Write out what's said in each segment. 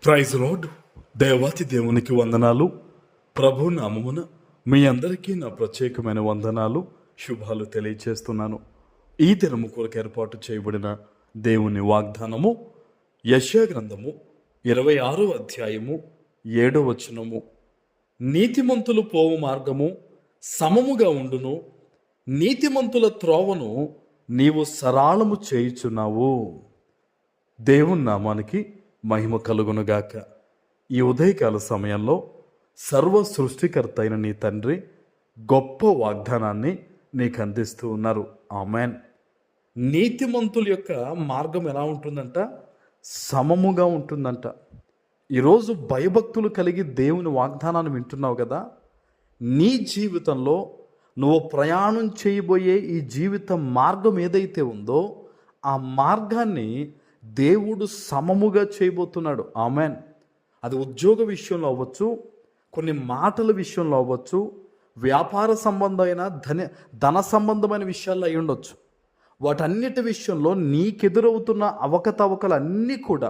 Praise lord. దేవాతి దేవునికి వందనాలు. ప్రభు నామమున మీ అందరికీ నా ప్రత్యేకమైన వందనాలు, శుభాలు తెలియచేస్తున్నాను. ఈ దినము కొరకు ఏర్పాటు చేయబడిన దేవుని వాగ్దానము యెషయా గ్రంథము 26వ అధ్యాయము 7వ వచనము. నీతిమంతులు పోవు మార్గము సమముగా ఉండును, నీతిమంతుల త్రోవను నీవు సరళము చేయుచున్నావు. దేవుని నామానికి మహిమ కలుగునుగాక. ఈ ఉదయకాల సమయంలో సర్వ సృష్టికర్త అయిన నీ తండ్రి గొప్ప వాగ్దానాన్ని నీకు అందిస్తూ ఉన్నారు. ఆమెన్. నీతిమంతుల యొక్క మార్గం ఎలా ఉంటుందంట? సమముగా ఉంటుందంట. ఈరోజు భయభక్తులు కలిగి దేవుని వాగ్దానాన్ని వింటున్నావు కదా. నీ జీవితంలో నువ్వు ప్రయాణం చేయబోయే ఈ జీవిత మార్గం ఏదైతే ఉందో ఆ మార్గాన్ని దేవుడు సమముగా చేయబోతున్నాడు. ఆమెన్. అది ఉద్యోగ విషయంలో అవ్వచ్చు, కొన్ని మాటల విషయంలో అవ్వచ్చు, వ్యాపార సంబంధమైన ధన సంబంధమైన విషయాల్లో అయి ఉండొచ్చు. వాటన్నిటి విషయంలో నీకెదురవుతున్న అవకతవకలు అన్నీ కూడా,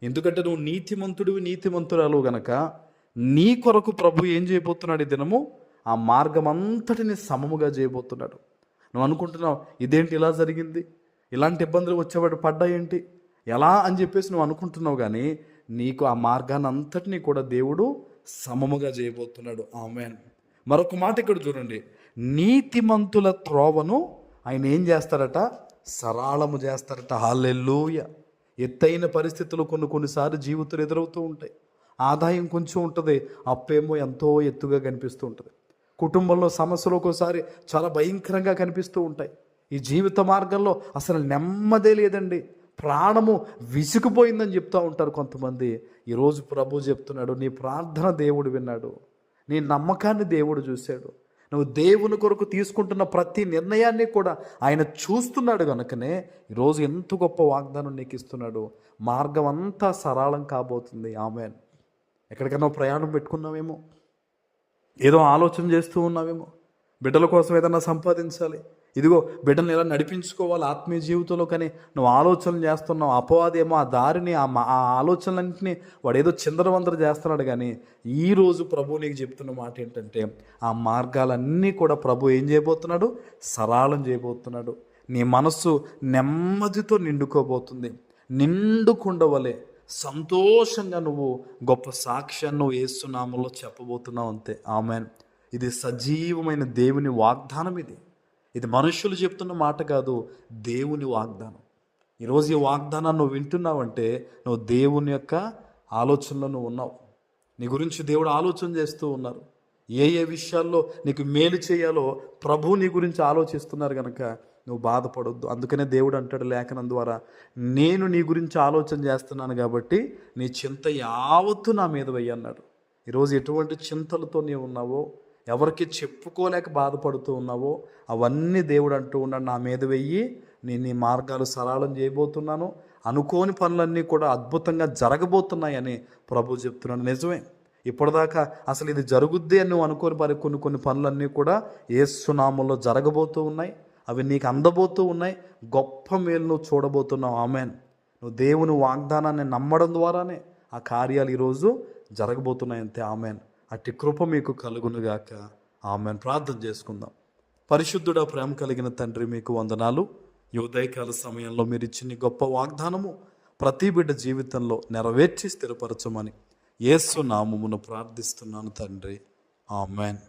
ఎందుకంటే నువ్వు నీతిమంతుడివి, నీతిమంతురాలు గనక నీ కొరకు ప్రభు ఏం చేయబోతున్నాడు? ఈ దినము ఆ మార్గం అంతటిని సమముగా చేయబోతున్నాడు. నువ్వు అనుకుంటున్నావు, ఇదేంటి ఇలా జరిగింది, ఇలాంటి ఇబ్బందులు వచ్చేవాడు పడ్డాయేంటి, ఎలా అని చెప్పేసి నువ్వు అనుకుంటున్నావు. కానీ నీకు ఆ మార్గాన్ని అంతటినీ కూడా దేవుడు సమముగా చేయబోతున్నాడు. ఆమేన్. మరొక మాట ఇక్కడ చూడండి, నీతిమంతుల త్రోవను ఆయన ఏం చేస్తారట? సరళము చేస్తారట. హల్లెలూయా. ఎత్తైన పరిస్థితులు కొన్నిసార్లు జీవితంలో ఎదురవుతూ ఉంటాయి. ఆదాయం కొంచెం ఉంటుంది, అప్పేమో ఎంతో ఎత్తుగా కనిపిస్తూ ఉంటుంది. కుటుంబంలో సమస్యలు ఒక్కోసారి చాలా భయంకరంగా కనిపిస్తూ ఉంటాయి. ఈ జీవిత మార్గంలో అసలు నెమ్మదే లేదండి, ప్రాణము విసిగిపోయిందని చెప్తూ ఉంటారు కొంతమంది. ఈరోజు ప్రభు చెప్తున్నాడు, నీ ప్రార్థన దేవుడు విన్నాడు, నీ నమ్మకాన్ని దేవుడు చూశాడు, నువ్వు దేవుని కొరకు తీసుకుంటున్న ప్రతి నిర్ణయాన్ని కూడా ఆయన చూస్తున్నాడు. కనుకనే ఈరోజు ఎంత గొప్ప వాగ్దానం నీకు ఇస్తున్నాడు. మార్గం అంతా సరళం కాబోతుంది. ఆమేన్. ఎక్కడికైనా ప్రయాణం పెట్టుకున్నావేమో, ఏదో ఆలోచన చేస్తూ ఉన్నావేమో, బిడ్డల కోసం ఏదైనా సంపాదించాలి, ఇదిగో బిడ్డలను ఎలా నడిపించుకోవాలి ఆత్మీయ జీవితంలో, కానీ నువ్వు ఆలోచనలు చేస్తున్నావు. అపవాదేమో ఆ దారిని ఆ ఆలోచనలన్నింటినీ వాడు ఏదో చిందరవందర చేస్తున్నాడు. కానీ ఈరోజు ప్రభు నీకు చెప్తున్న మాట ఏంటంటే, ఆ మార్గాలన్నీ కూడా ప్రభు ఏం చేయబోతున్నాడు? సరళం చేయబోతున్నాడు. నీ మనస్సు నెమ్మదితో నిండుకోబోతుంది. నిండుకుండవలే సంతోషంగా నువ్వు గొప్ప సాక్ష్యాన్ని నువ్వు యేసు నామములో చెప్పబోతున్నావు. అంతే. ఆమేన్. ఇది సజీవమైన దేవుని వాగ్దానం. ఇది మనుషులు చెప్తున్న మాట కాదు, దేవుని వాగ్దానం. ఈరోజు ఈ వాగ్దానాన్ని నువ్వు వింటున్నావంటే నువ్వు దేవుని యొక్క ఆలోచనలో నువ్వు ఉన్నావు. నీ గురించి దేవుడు ఆలోచన చేస్తూ ఉన్నారు. ఏ విషయాల్లో నీకు మేలు చేయాలో ప్రభు నీ గురించి ఆలోచిస్తున్నారు. కనుక నువ్వు బాధపడొద్దు. అందుకనే దేవుడు అంటాడు లేఖనం ద్వారా, నేను నీ గురించి ఆలోచన చేస్తున్నాను కాబట్టి నీ చింత యావత్తు నా మీద వెయ్యి అన్నాడు. ఈరోజు ఎటువంటి చింతలతో నీవు ఉన్నావో, ఎవరికి చెప్పుకోలేక బాధపడుతూ ఉన్నావో అవన్నీ దేవుడు అంటూ ఉన్నాడు, నా మీద వెయ్యి, నేను నీ మార్గాలు సరళం చేయబోతున్నాను, అనుకోని పనులన్నీ కూడా అద్భుతంగా జరగబోతున్నాయని ప్రభు చెప్తున్నాడు. నిజమే. ఇప్పటిదాకా అసలు ఇది జరుగుద్ది అని నువ్వు అనుకోని కొన్ని పనులన్నీ కూడా యేసు నామములో జరగబోతూ ఉన్నాయి. అవి నీకు అందబోతూ ఉన్నాయి. గొప్ప మేలు నువ్వు చూడబోతున్నావు. ఆమేన్. నువ్వు దేవుని వాగ్దానాన్ని నమ్మడం ద్వారానే ఆ కార్యాలు ఈరోజు జరగబోతున్నాయి. అంతే. ఆమేన్. అట్టి కృప మీకు కలుగునుగాక. ఆమేన్. ప్రార్థన చేసుకుందాం. పరిశుద్ధుడా, ప్రేమ కలిగిన తండ్రి, మీకు వందనాలు. ఈ ఉదయకాల సమయంలో మీరు ఇచ్చిన గొప్ప వాగ్దానము ప్రతి బిడ్డ జీవితంలో నెరవేర్చి స్థిరపరచమని యేసు నామమున ప్రార్థిస్తున్నాను తండ్రి. ఆమేన్.